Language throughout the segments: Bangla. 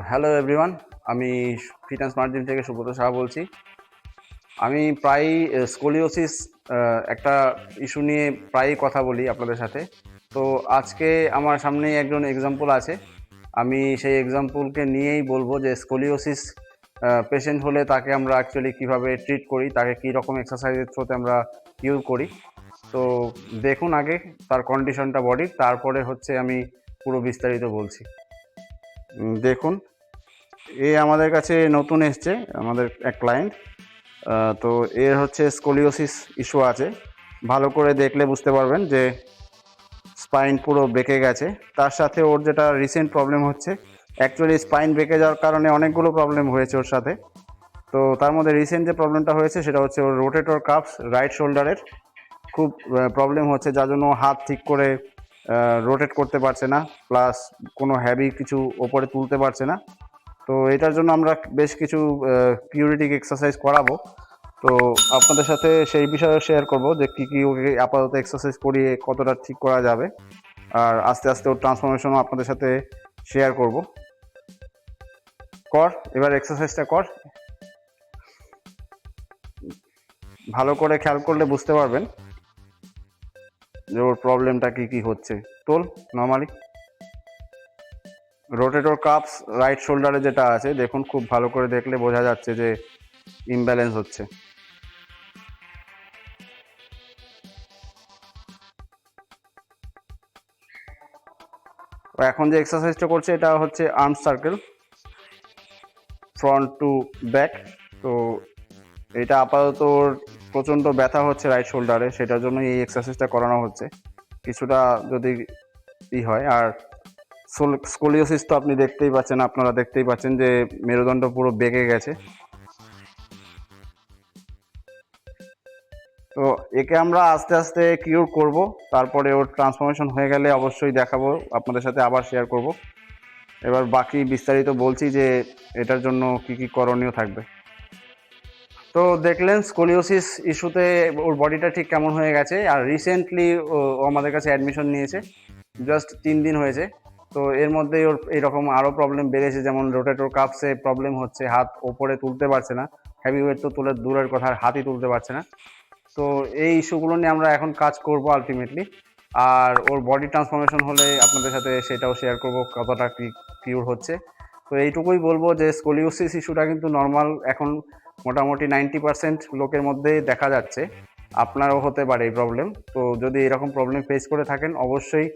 হ্যালো এভরিওয়ান, আমি ফিট অ্যান্ড স্মার্ট জিম থেকে সুব্রত সাহা বলছি। আমি প্রায়ই স্কোলিওসিস একটা ইস্যু নিয়ে প্রায়ই কথা বলি আপনাদের সাথে। তো আজকে আমার সামনেই একজন এক্সাম্পল আছে। আমি সেই এক্সাম্পলকে নিয়েই বলবো যে স্কোলিওসিস পেশেন্ট হলে তাকে আমরা অ্যাকচুয়ালি কীভাবে ট্রিট করি, তাকে কী রকম এক্সারসাইজের থ্রুতে আমরা কিউর করি। তো দেখুন আগে তার কন্ডিশনটা বডির, তারপরে হচ্ছে আমি পুরো বিস্তারিত বলছি। দেখুন, এ আমাদের কাছে নতুন এসছে, আমাদের এক ক্লায়েন্ট। তো এর হচ্ছে স্কোলিওসিস ইস্যু আছে। ভালো করে দেখলে বুঝতে পারবেন যে স্পাইন পুরো বেঁকে গেছে। তার সাথে ওর যেটা রিসেন্ট প্রবলেম হচ্ছে, অ্যাকচুয়ালি স্পাইন বেঁকে যাওয়ার কারণে অনেকগুলো প্রবলেম হয়েছে ওর সাথে। তো তার মধ্যে রিসেন্ট যে প্রবলেমটা হয়েছে সেটা হচ্ছে ওর রোটেটর কাফস রাইট শোল্ডারের খুব প্রবলেম হচ্ছে, যার জন্য হাত ঠিক করে রোটেট করতে পারছে না, প্লাস কোনো হ্যাভি কিছু ওপরে তুলতে পারছে না। তো এটার জন্য আমরা বেশ কিছু কিউরিটিক এক্সারসাইজ করাবো। তো আপনাদের সাথে সেই বিষয়ে শেয়ার করব যে কী ওকে আপাতত এক্সারসাইজ করিয়ে কতটা ঠিক করা যাবে, আর আস্তে আস্তে ওর ট্রান্সফরমেশনও আপনাদের সাথে শেয়ার করব। কর, এবার এক্সারসাইজটা কর। ভালো করে খেয়াল করলে বুঝতে পারবেন যে ওর প্রবলেমটা কী হচ্ছে। তোল নর্মালি। রোটেটর কাপস রাইট শোল্ডারে যেটা আছে, দেখুন খুব ভালো করে দেখলে বোঝা যাচ্ছে যে ইমব্যালেন্স হচ্ছে। এখন যে এক্সারসাইজটা করছে এটা হচ্ছে arm circle front to back. তো এটা আপাতত ওর প্রচণ্ড ব্যথা হচ্ছে রাইট শোল্ডারে, সেটার জন্য এই এক্সারসাইজটা করানো হচ্ছে। কিছুটা যদি হয়, আর স্কোলিওসিস তো আপনি দেখতেই পাচ্ছেন, আপনারা দেখতেই পাচ্ছেন যে মেরুদণ্ড পুরো বেঁকে গেছে। তো একে আমরা আস্তে আস্তে কিউর করব, তারপরে ওর ট্রান্সফরমেশন হয়ে গেলে অবশ্যই দেখাবো, আপনাদের সাথে আবার শেয়ার করব। এবার বাকি বিস্তারিত বলছি যে এটার জন্য কি কি করণীয় থাকবে। তো দেখলেন স্কোলিওসিস ইস্যুতে ওর বডিটা ঠিক কেমন হয়ে গেছে, আর রিসেন্টলি ও আমাদের কাছে অ্যাডমিশন নিয়েছে, জাস্ট 3 দিন হয়েছে। তো এর মধ্যেই ওর এইরকম আরও প্রবলেম বেড়েছে, যেমন রোটেটর কাপসে প্রবলেম হচ্ছে, হাত ওপরে তুলতে পারছে না, হেভি ওয়েট তো তুলে দূরের কথা, হাতই তুলতে পারছে না। তো এই ইস্যুগুলো নিয়ে আমরা এখন কাজ করব আলটিমেটলি, আর ওর বডি ট্রান্সফরমেশন হলে আপনাদের সাথে সেটাও শেয়ার করব কতটা কি কিউর হচ্ছে। তো এইটুকুই বলবো যে স্কোলিওসিস ইস্যুটা কিন্তু নর্মাল, এখন মোটামুটি 90% লোকের মধ্যেই দেখা যাচ্ছে। আপনারও হতে পারে এই প্রবলেম। তো যদি এরকম প্রবলেম ফেস করে থাকেন অবশ্যই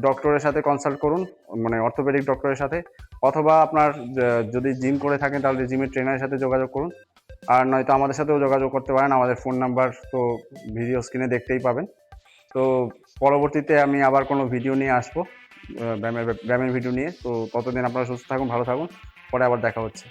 ডক্টরের সাথে কনসাল্ট করুন, মানে অর্থোপেডিক ডক্টরের সাথে, অথবা আপনার যদি জিম করে থাকেন তাহলে জিমের ট্রেনারের সাথে যোগাযোগ করুন, আর নয়তো আমাদের সাথেও যোগাযোগ করতে পারেন। আমাদের ফোন নাম্বার তো ভিডিও স্ক্রিনে দেখতেই পাবেন। তো পরবর্তীতে আমি আবার কোনো ভিডিও নিয়ে আসবো, ব্যায়ামের ভিডিও নিয়ে। তো ততদিন আপনারা সুস্থ থাকুন, ভালো থাকুন, পরে আবার দেখা হচ্ছে।